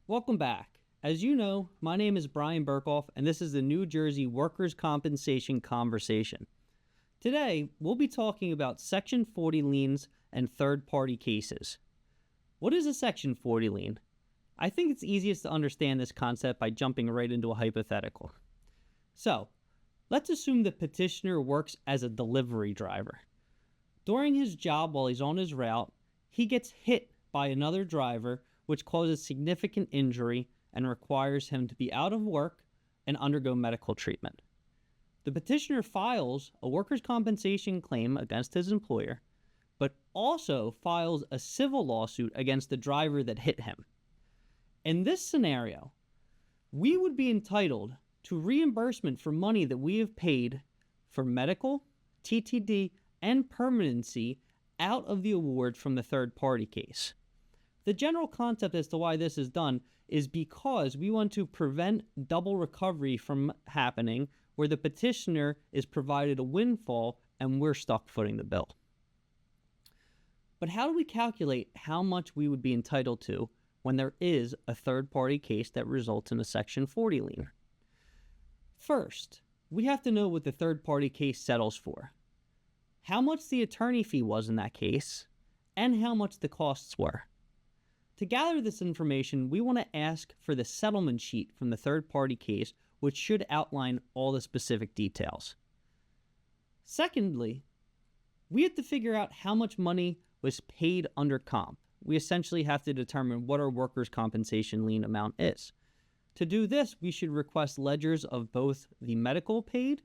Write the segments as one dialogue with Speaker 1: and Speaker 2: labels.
Speaker 1: Welcome back. As you know, my name is Brian Burkhoff, and this is the New Jersey Workers' Compensation Conversation. Today, we'll be talking about Section 40 liens and third-party cases. What is a Section 40 lien? I think it's easiest to understand this concept by jumping right into a hypothetical. So, let's assume the petitioner works as a delivery driver. During his job while he's on his route, he gets hit by another driver, which causes significant injury and requires him to be out of work and undergo medical treatment. The petitioner files a workers' compensation claim against his employer, but also files a civil lawsuit against the driver that hit him. In this scenario, we would be entitled to reimbursement for money that we have paid for medical, TTD, and permanency out of the award from the third-party case. The general concept as to why this is done is because we want to prevent double recovery from happening where the petitioner is provided a windfall and we're stuck footing the bill. But how do we calculate how much we would be entitled to when there is a third-party case that results in a Section 40 lien? First, we have to know what the third-party case settles for, how much the attorney fee was in that case, and how much the costs were. To gather this information, we want to ask for the settlement sheet from the third-party case, which should outline all the specific details. Secondly, we have to figure out how much money was paid under comp. We essentially have to determine what our workers' compensation lien amount is. To do this, we should request ledgers of both the medical paid,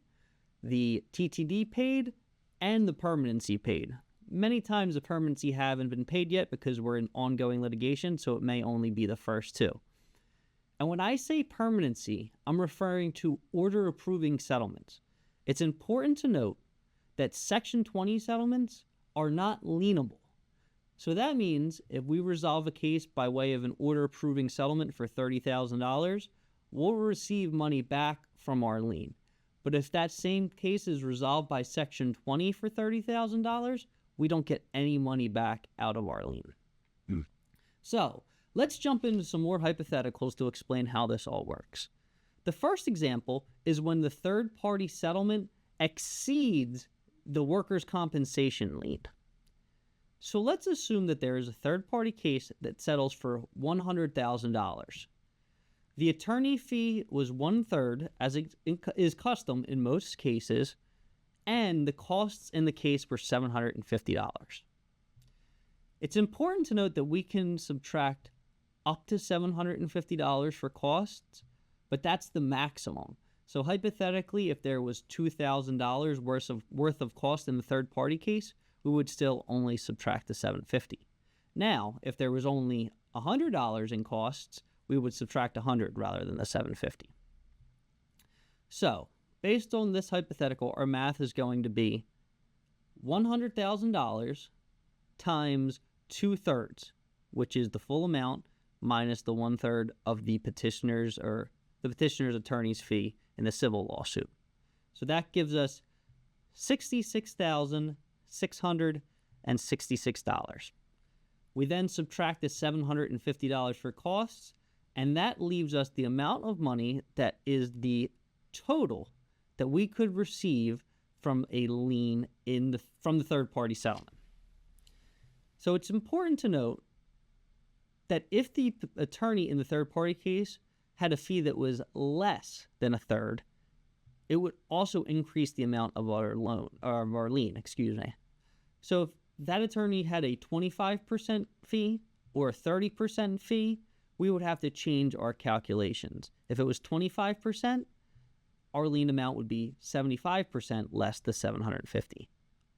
Speaker 1: the TTD paid, and the permanency paid. Many times the permanency haven't been paid yet because we're in ongoing litigation, so it may only be the first two. And when I say permanency, I'm referring to order approving settlements. It's important to note that Section 20 settlements are not lienable. So that means if we resolve a case by way of an order approving settlement for $30,000, we'll receive money back from our lien. But if that same case is resolved by Section 20 for $30,000, we don't get any money back out of our lien. So, let's jump into some more hypotheticals to explain how this all works. The first example is when the third-party settlement exceeds the workers' compensation lien. So let's assume that there is a third-party case that settles for $100,000. The attorney fee was 1/3, as is custom in most cases, and the costs in the case were $750. It's important to note that we can subtract up to $750 for costs, but that's the maximum. So hypothetically, if there was $2,000 worth of cost in the third-party case, we would still only subtract the $750. Now, if there was only $100 in costs, we would subtract $100 rather than the $750. So, based on this hypothetical, our math is going to be $100,000 times 2/3, which is the full amount minus the 1/3 of the petitioner's attorney's fee in the civil lawsuit. So that gives us $66,666. We then subtract the $750 for costs, and that leaves us the amount of money that is the total that we could receive from a lien from the third-party settlement. So it's important to note that if the attorney in the third-party case had a fee that was less than 1/3, it would also increase the amount of our lien. So if that attorney had a 25% fee or a 30% fee, we would have to change our calculations. If it was 25%, our lien amount would be 75% less the $750.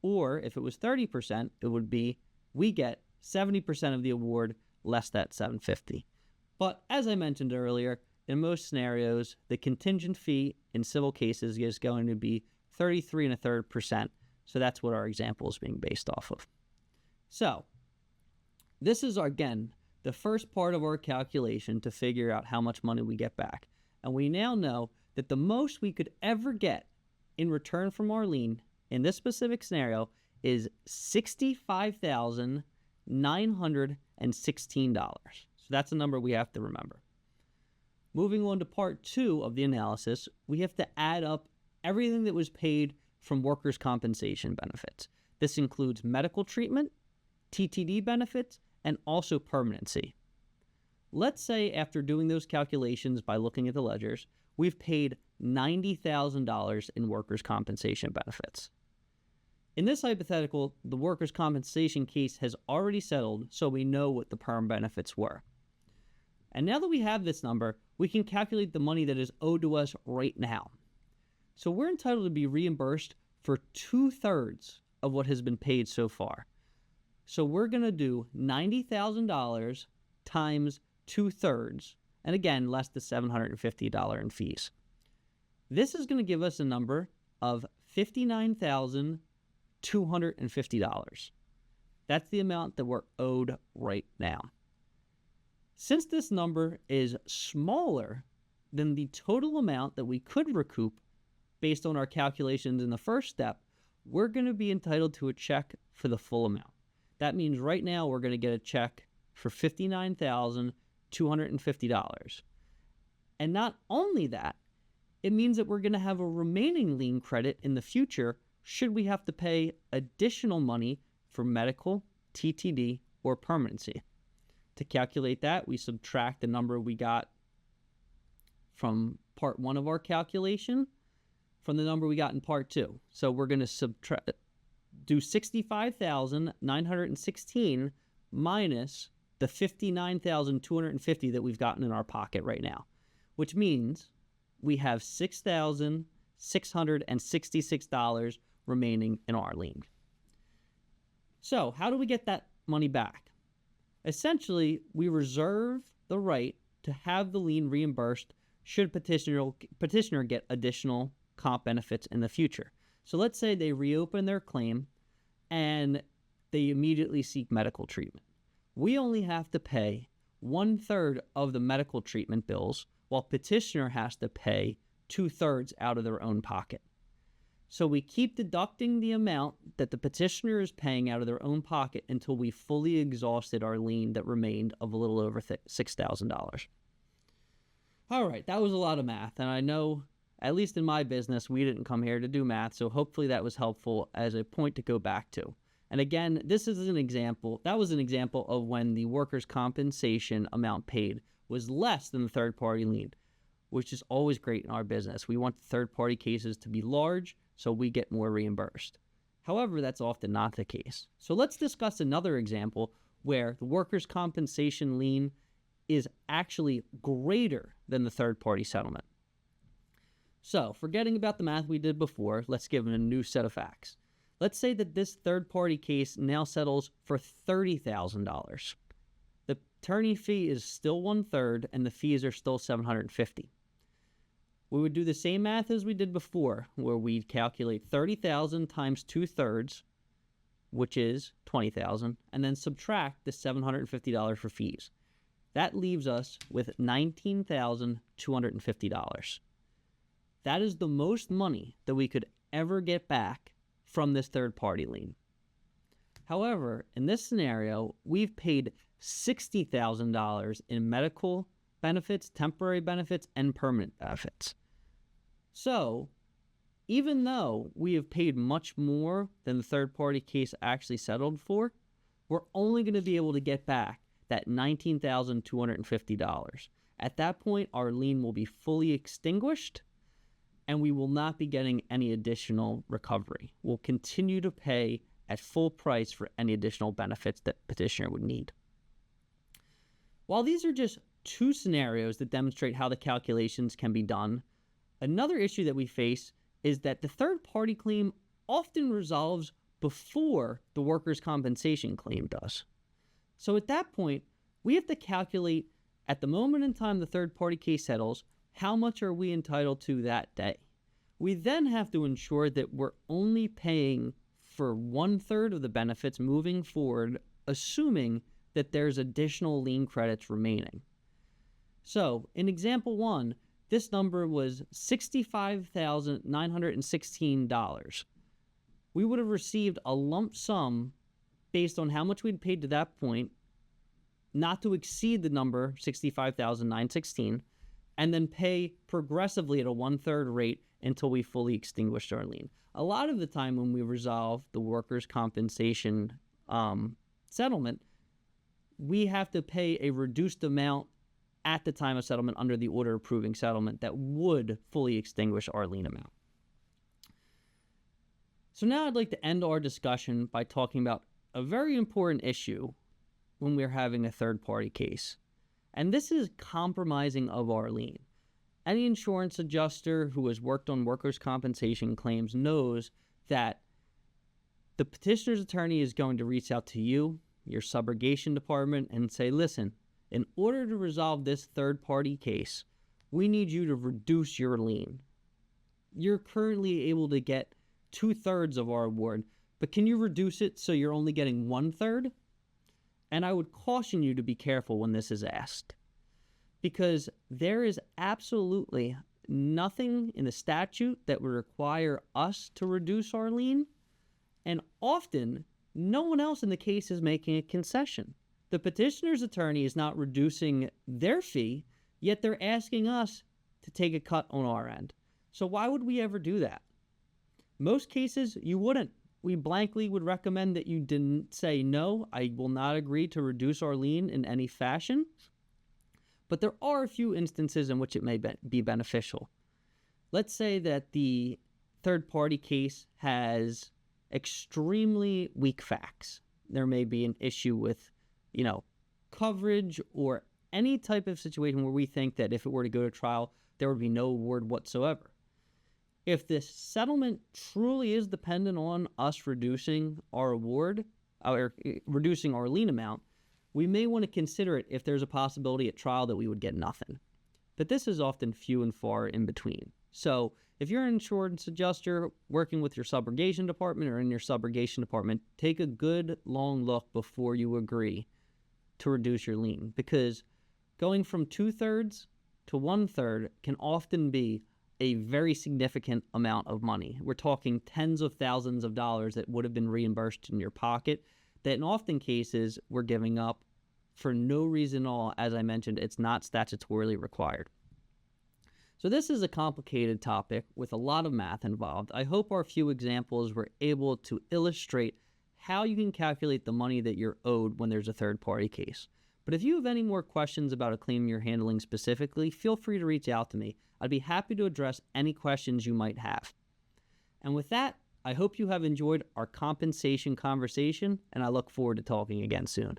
Speaker 1: Or if it was 30%, it would be we get 70% of the award less that $750. But as I mentioned earlier, in most scenarios, the contingent fee in civil cases is going to be 33 1/3%. So that's what our example is being based off of. So this is, again, the first part of our calculation to figure out how much money we get back. And we now know that the most we could ever get in return from our lien in this specific scenario is $65,916. So that's a number we have to remember. Moving on to part 2 of the analysis, we have to add up everything that was paid from workers' compensation benefits. This includes medical treatment, TTD benefits, and also permanency. Let's say after doing those calculations by looking at the ledgers, we've paid $90,000 in workers' compensation benefits. In this hypothetical, the workers' compensation case has already settled, so we know what the perm benefits were. And now that we have this number, we can calculate the money that is owed to us right now. So we're entitled to be reimbursed for 2/3 of what has been paid so far. So we're going to do $90,000 times 2/3, and again, less the $750 in fees. This is going to give us a number of $59,250. That's the amount that we're owed right now. Since this number is smaller than the total amount that we could recoup based on our calculations in the first step, we're going to be entitled to a check for the full amount. That means right now we're going to get a check for $59,250. And not only that, it means that we're going to have a remaining lien credit in the future should we have to pay additional money for medical, TTD, or permanency. To calculate that, we subtract the number we got from part 1 of our calculation from the number we got in part 2. So we're going to do $65,916 minus the $59,250 that we've gotten in our pocket right now, which means we have $6,666 remaining in our lien. So how do we get that money back? Essentially, we reserve the right to have the lien reimbursed should petitioner get additional comp benefits in the future. So let's say they reopen their claim and they immediately seek medical treatment. We only have to pay 1/3 of the medical treatment bills, while petitioner has to pay 2/3 out of their own pocket. So we keep deducting the amount that the petitioner is paying out of their own pocket until we fully exhausted our lien that remained of a little over $6,000. All right, that was a lot of math, and I know, at least in my business, we didn't come here to do math, so hopefully that was helpful as a point to go back to. And again, this is an example. That was an example of when the workers' compensation amount paid was less than the third-party lien, which is always great in our business. We want the third-party cases to be large, so we get more reimbursed. However, that's often not the case. So let's discuss another example where the workers' compensation lien is actually greater than the third-party settlement. So, forgetting about the math we did before, let's give them a new set of facts. Let's say that this third-party case now settles for $30,000. The attorney fee is still 1/3, and the fees are still $750. We would do the same math as we did before, where we'd calculate $30,000 times 2/3, which is $20,000, and then subtract the $750 for fees. That leaves us with $19,250. That is the most money that we could ever get back from this third-party lien. However, in this scenario, we've paid $60,000 in medical benefits, temporary benefits, and permanent benefits. So, even though we have paid much more than the third-party case actually settled for, we're only going to be able to get back that $19,250. At that point, our lien will be fully extinguished, and we will not be getting any additional recovery. We'll continue to pay at full price for any additional benefits that petitioner would need. While these are just two scenarios that demonstrate how the calculations can be done, another issue that we face is that the third-party claim often resolves before the workers' compensation claim does. So at that point, we have to calculate at the moment in time the third-party case settles, how much are we entitled to that day? We then have to ensure that we're only paying for 1/3 of the benefits moving forward, assuming that there's additional lien credits remaining. So, in example 1, this number was $65,916. We would have received a lump sum based on how much we'd paid to that point, not to exceed the number $65,916, and then pay progressively at a 1/3 rate until we fully extinguished our lien. A lot of the time when we resolve the workers' compensation settlement, we have to pay a reduced amount at the time of settlement under the order approving settlement that would fully extinguish our lien amount. So now I'd like to end our discussion by talking about a very important issue when we're having a third-party case. And this is compromising of our lien. Any insurance adjuster who has worked on workers' compensation claims knows that the petitioner's attorney is going to reach out to you, your subrogation department, and say, listen, in order to resolve this third-party case, we need you to reduce your lien. You're currently able to get 2/3 of our award, but can you reduce it so you're only getting 1/3? And I would caution you to be careful when this is asked, because there is absolutely nothing in the statute that would require us to reduce our lien, and often no one else in the case is making a concession. The petitioner's attorney is not reducing their fee, yet they're asking us to take a cut on our end. So why would we ever do that? Most cases, you wouldn't. We blankly would recommend that you didn't say, no, I will not agree to reduce our lien in any fashion. But there are a few instances in which it may be beneficial. Let's say that the third-party case has extremely weak facts. There may be an issue with, coverage or any type of situation where we think that if it were to go to trial, there would be no award whatsoever. If this settlement truly is dependent on us reducing our award, or reducing our lien amount, we may want to consider it if there's a possibility at trial that we would get nothing. But this is often few and far in between. So if you're an insurance adjuster working with your subrogation department or in your subrogation department, take a good long look before you agree to reduce your lien, because going from 2/3 to 1/3 can often be a very significant amount of money. We're talking tens of thousands of dollars that would have been reimbursed in your pocket that in often cases we're giving up for no reason at all. As I mentioned, it's not statutorily required. So this is a complicated topic with a lot of math involved. I hope our few examples were able to illustrate how you can calculate the money that you're owed when there's a third-party case. But if you have any more questions about a claim you're handling specifically, feel free to reach out to me. I'd be happy to address any questions you might have. And with that, I hope you have enjoyed our compensation conversation, and I look forward to talking again soon.